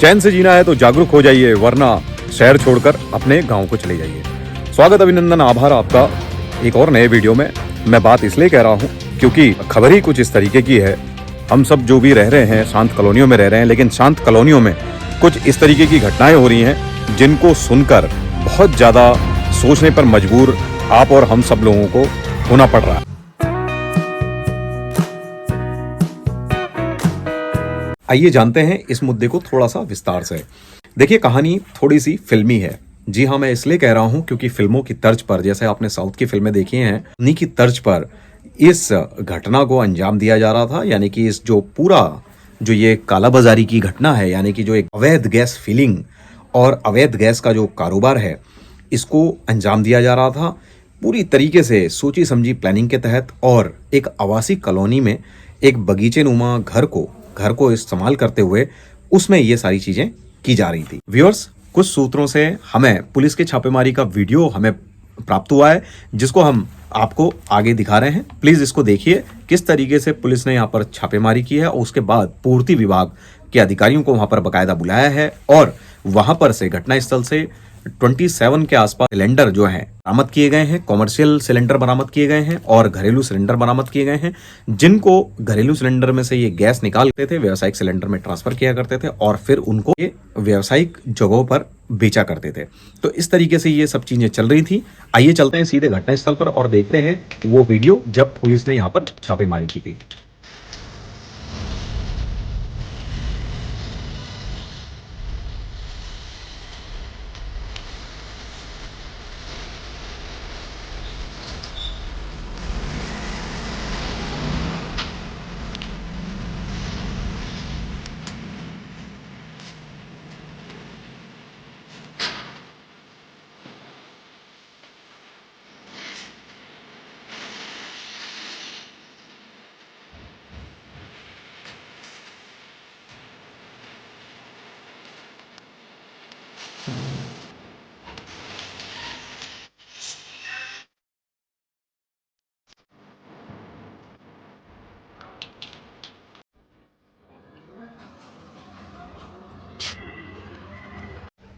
चैन से जीना है तो जागरूक हो जाइए, वरना शहर छोड़कर अपने गांव को चले जाइए। स्वागत, अभिनंदन, आभार आपका एक और नए वीडियो में। मैं बात इसलिए कह रहा हूं क्योंकि खबर ही कुछ इस तरीके की है। हम सब जो भी रह रहे हैं शांत कॉलोनियों में रह रहे हैं, लेकिन शांत कॉलोनियों में कुछ इस तरीके की घटनाएं हो रही हैं जिनको सुनकर बहुत ज्यादा सोचने पर मजबूर आप और हम सब लोगों को होना पड़ रहा है। आइए जानते हैं इस मुद्दे को थोड़ा सा विस्तार से। देखिए, कहानी थोड़ी सी फिल्मी है। जी हाँ, मैं इसलिए कह रहा हूं क्योंकि फिल्मों की तर्ज पर, जैसे आपने साउथ की फिल्में देखी हैं, उन्हीं की तर्ज पर इस घटना को अंजाम दिया जा रहा था। यानी कि इस जो ये कालाबाजारी की घटना है, यानी कि जो एक अवैध गैस फिलिंग और अवैध गैस का जो कारोबार है, इसको अंजाम दिया जा रहा था पूरी तरीके से सोची समझी प्लानिंग के तहत। और एक आवासीय कॉलोनी में एक बगीचे नुमा घर को इस्तेमाल करते हुए उसमें ये सारी चीजें की जा रही थी। व्यूअर्स, कुछ सूत्रों से हमें पुलिस की छापेमारी का वीडियो हमें प्राप्त हुआ है, जिसको हम आपको आगे दिखा रहे हैं। प्लीज इसको देखिए किस तरीके से पुलिस ने यहाँ पर छापेमारी की है, और उसके बाद पूर्ति विभाग के अधिकारियों को वहां पर बकायदा बुलाया है और वहां पर से घटनास्थल से 27 के आसपास सिलेंडर जो हैं बरामद किए गए हैं। कॉमर्शियल सिलेंडर बरामद किए गए हैं और घरेलू सिलेंडर बरामद किए गए हैं, जिनको घरेलू सिलेंडर में से ये गैस निकालते थे, व्यावसायिक सिलेंडर में ट्रांसफर किया करते थे और फिर उनको ये व्यावसायिक जगहों पर बेचा करते थे। तो इस तरीके से ये सब चीजें चल रही थी। आइए चलते हैं सीधे घटनास्थल पर और देखते हैं वो वीडियो जब पुलिस ने यहाँ पर छापेमारी की थी।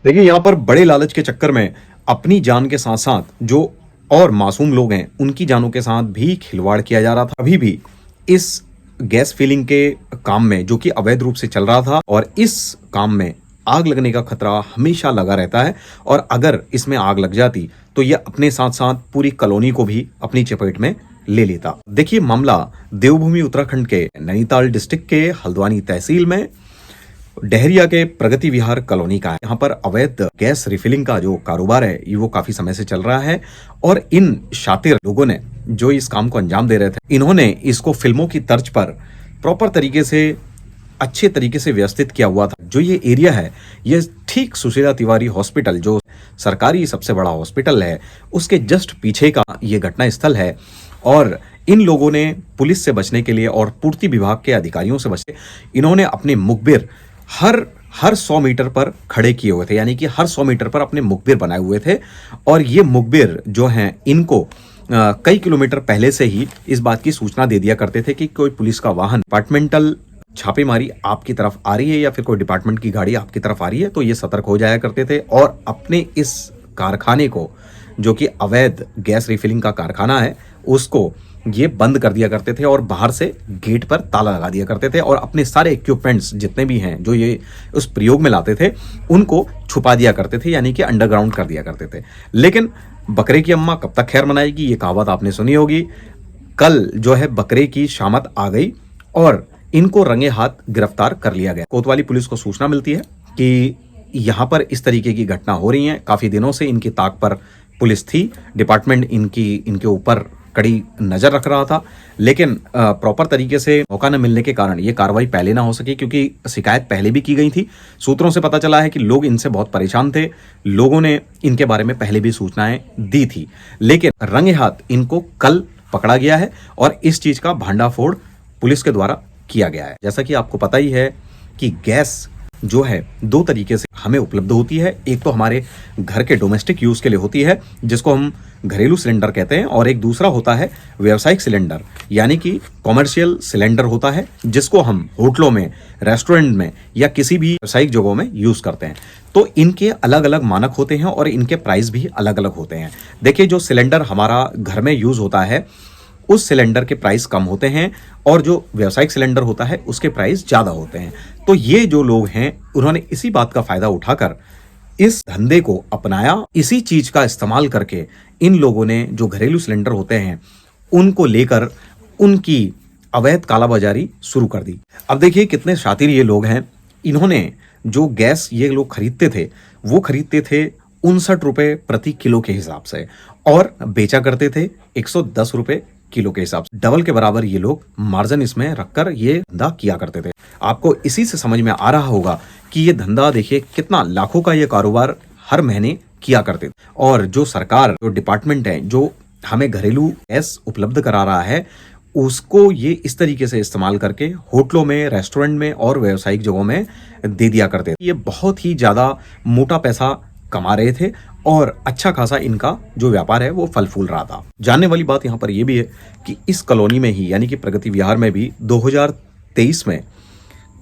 देखिए, यहाँ पर बड़े लालच के चक्कर में अपनी जान के साथ साथ जो और मासूम लोग हैं उनकी जानों के साथ भी खिलवाड़ किया जा रहा था। अभी भी इस गैस फिलिंग के काम में, जो कि अवैध रूप से चल रहा था, और इस काम में आग लगने का खतरा हमेशा लगा रहता है। और अगर इसमें आग लग जाती तो यह अपने साथ साथ पूरी कॉलोनी को भी अपनी चपेट में ले लेता। देखिए, मामला देवभूमि उत्तराखंड के नैनीताल डिस्ट्रिक्ट के हल्द्वानी तहसील में डहरिया के प्रगति विहार कॉलोनी का है। यहाँ पर अवैध गैस रिफिलिंग का जो कारोबार है ये वो काफी समय से चल रहा है, और इन शातिर लोगों ने जो इस काम को अंजाम दे रहे थे, इन्होंने इसको फिल्मों की तर्ज पर प्रॉपर तरीके से, अच्छे तरीके से व्यवस्थित किया हुआ था। जो ये एरिया है, ये ठीक सुशीला तिवारी हॉस्पिटल, जो सरकारी सबसे बड़ा हॉस्पिटल है, उसके जस्ट पीछे का ये घटना स्थल है। और इन लोगों ने पुलिस से बचने के लिए और पूर्ति विभाग के अधिकारियों से बचने, इन्होंने अपने मुखबिर हर 100 मीटर पर खड़े किए हुए थे। यानी कि हर 100 मीटर पर अपने मुखबिर बनाए हुए थे। और ये मुखबिर जो हैं, इनको कई किलोमीटर पहले से ही इस बात की सूचना दे दिया करते थे कि कोई पुलिस का वाहन, डिपार्टमेंटल छापेमारी आपकी तरफ आ रही है या फिर कोई डिपार्टमेंट की गाड़ी आपकी तरफ आ रही है, तो ये सतर्क हो जाया करते थे और अपने इस कारखाने को, जो कि अवैध गैस रिफिलिंग का कारखाना है, उसको ये बंद कर दिया करते थे और बाहर से गेट पर ताला लगा दिया करते थे। और अपने सारे इक्विपमेंट्स जितने भी हैं जो ये उस प्रयोग में लाते थे, उनको छुपा दिया करते थे, यानी कि अंडरग्राउंड कर दिया करते थे। लेकिन बकरे की अम्मा कब तक खैर मनाएगी, ये कहावत आपने सुनी होगी। कल जो है बकरे की शामत आ गई और इनको रंगे हाथ गिरफ्तार कर लिया गया। कोतवाली पुलिस को सूचना मिलती है कि यहाँ पर इस तरीके की घटना हो रही है। काफी दिनों से इनकी ताक पर पुलिस थी, डिपार्टमेंट इनके ऊपर कड़ी नजर रख रहा था, लेकिन प्रॉपर तरीके से मौका न मिलने के कारण ये कार्रवाई पहले ना हो सकी, क्योंकि शिकायत पहले भी की गई थी। सूत्रों से पता चला है कि लोग इनसे बहुत परेशान थे, लोगों ने इनके बारे में पहले भी सूचनाएं दी थी, लेकिन रंगे हाथ इनको कल पकड़ा गया है और इस चीज का भांडाफोड़ पुलिस के द्वारा किया गया है। जैसा कि आपको पता ही है कि गैस जो है दो तरीके से हमें उपलब्ध होती है। एक तो हमारे घर के डोमेस्टिक यूज़ के लिए होती है, जिसको हम घरेलू सिलेंडर कहते हैं, और एक दूसरा होता है व्यावसायिक सिलेंडर, यानी कि कॉमर्शियल सिलेंडर होता है, जिसको हम होटलों में, रेस्टोरेंट में या किसी भी व्यावसायिक जगहों में यूज़ करते हैं। तो इनके अलग अलग मानक होते हैं और इनके प्राइस भी अलग अलग होते हैं। देखिए, जो सिलेंडर हमारा घर में यूज़ होता है उस सिलेंडर के प्राइस कम होते हैं, और जो व्यावसायिक सिलेंडर होता है उसके प्राइस ज़्यादा होते हैं। तो ये जो लोग हैं उन्होंने इसी बात का फ़ायदा उठाकर इस धंधे को अपनाया। इसी चीज़ का इस्तेमाल करके इन लोगों ने जो घरेलू सिलेंडर होते हैं उनको लेकर उनकी अवैध कालाबाजारी शुरू कर दी। अब देखिए कितने शातिर ये लोग हैं। इन्होंने जो गैस ये लोग खरीदते थे वो खरीदते थे 59 रुपये प्रति किलो के हिसाब से, और बेचा करते थे 110 रुपये किलो के हिसाब से। डबल के बराबर ये लोग मार्जिन इसमें रखकर ये धंधा किया करते थे। आपको इसी से समझ में आ रहा होगा कि ये धंधा देखिए कितना लाखों का ये कारोबार हर महीने किया करते थे। और जो सरकार, जो डिपार्टमेंट है जो हमें घरेलू गैस उपलब्ध करा रहा है, उसको ये इस तरीके से इस्तेमाल करके होटलों में, रेस्टोरेंट में और व्यावसायिक जगहों में दे दिया करते थे। ये बहुत ही ज़्यादा मोटा पैसा कमा रहे थे और अच्छा खासा इनका जो व्यापार है वो फल फूल रहा था। जानने वाली बात यहाँ पर यह भी है कि इस कॉलोनी में ही, यानी कि प्रगति विहार में भी 2023 में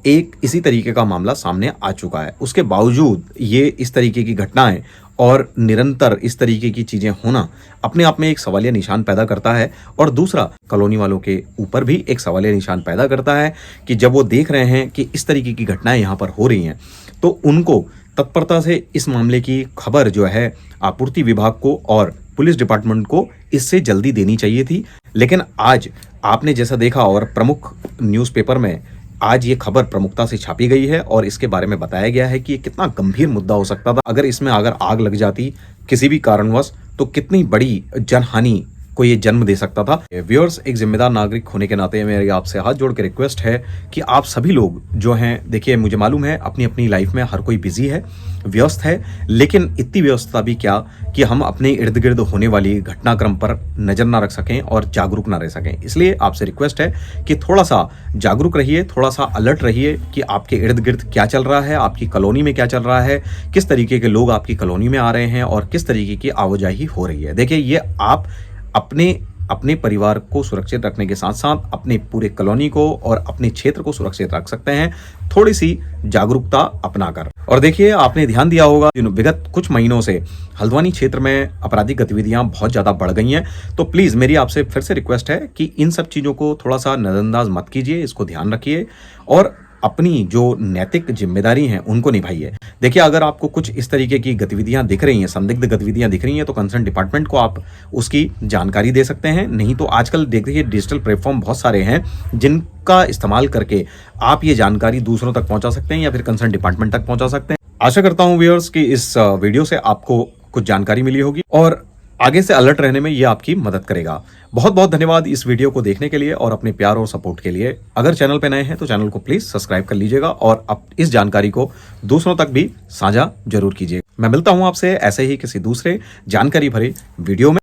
एक इसी तरीके का मामला सामने आ चुका है। उसके बावजूद ये इस तरीके की घटनाएं और निरंतर इस तरीके की चीजें होना अपने आप में एक सवालिया निशान पैदा करता है, और दूसरा कॉलोनी वालों के ऊपर भी एक सवालिया निशान पैदा करता है कि जब वो देख रहे हैं कि इस तरीके की घटनाएं यहाँ पर हो रही हैं तो उनको तत्परता से इस मामले की खबर जो है आपूर्ति विभाग को और पुलिस डिपार्टमेंट को इससे जल्दी देनी चाहिए थी। लेकिन आज आपने जैसा देखा, और प्रमुख न्यूज़पेपर में आज ये खबर प्रमुखता से छापी गई है और इसके बारे में बताया गया है कि ये कितना गंभीर मुद्दा हो सकता था। अगर इसमें अगर आग लग जाती किसी भी कारणवश तो कितनी बड़ी जनहानि को ये जन्म दे सकता था। व्यूअर्स, एक जिम्मेदार नागरिक होने के नाते मेरी आपसे हाथ जोड़ के रिक्वेस्ट है कि आप सभी लोग जो हैं, देखिए मुझे मालूम है अपनी अपनी लाइफ में हर कोई बिजी है, व्यस्त है, लेकिन इतनी व्यस्तता भी क्या कि हम अपने इर्द गिर्द होने वाली घटनाक्रम पर नजर ना रख सकें और जागरूक ना रह सकें। इसलिए आपसे रिक्वेस्ट है कि थोड़ा सा जागरूक रहिए, थोड़ा सा अलर्ट रहिए कि आपके इर्द गिर्द क्या चल रहा है, आपकी कॉलोनी में क्या चल रहा है, किस तरीके के लोग आपकी कॉलोनी में आ रहे हैं और किस तरीके की आवाजाही हो रही है। देखिए, ये आप अपने परिवार को सुरक्षित रखने के साथ साथ अपने पूरे कॉलोनी को और अपने क्षेत्र को सुरक्षित रख सकते हैं, थोड़ी सी जागरूकता अपनाकर। और देखिए, आपने ध्यान दिया होगा विगत कुछ महीनों से हल्द्वानी क्षेत्र में आपराधिक गतिविधियां बहुत ज्यादा बढ़ गई हैं। तो प्लीज मेरी आपसे फिर से रिक्वेस्ट है कि इन सब चीजों को थोड़ा सा नजरअंदाज मत कीजिए, इसको ध्यान रखिए और अपनी जो नैतिक जिम्मेदारी हैं उनको निभाइए। देखिए, अगर आपको कुछ इस तरीके की गतिविधियां दिख रही हैं, संदिग्ध गतिविधियां दिख रही हैं, तो कंसर्न डिपार्टमेंट को आप उसकी जानकारी दे सकते हैं। नहीं तो आजकल देखिए डिजिटल प्लेटफॉर्म बहुत सारे हैं जिनका इस्तेमाल करके आप ये जानकारी दूसरों तक पहुंचा सकते हैं या फिर कंसर्न डिपार्टमेंट तक पहुंचा सकते हैं। आशा करता हूं व्यूअर्स कि इस वीडियो से आपको कुछ जानकारी मिली होगी और आगे से अलर्ट रहने में ये आपकी मदद करेगा। बहुत बहुत धन्यवाद इस वीडियो को देखने के लिए और अपने प्यार और सपोर्ट के लिए। अगर चैनल पे नए हैं तो चैनल को प्लीज सब्सक्राइब कर लीजिएगा और अब इस जानकारी को दूसरों तक भी साझा जरूर कीजिएगा। मैं मिलता हूं आपसे ऐसे ही किसी दूसरे जानकारी भरे वीडियो में।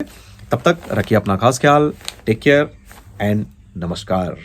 तब तक रखिए अपना खास ख्याल। टेक केयर एंड नमस्कार।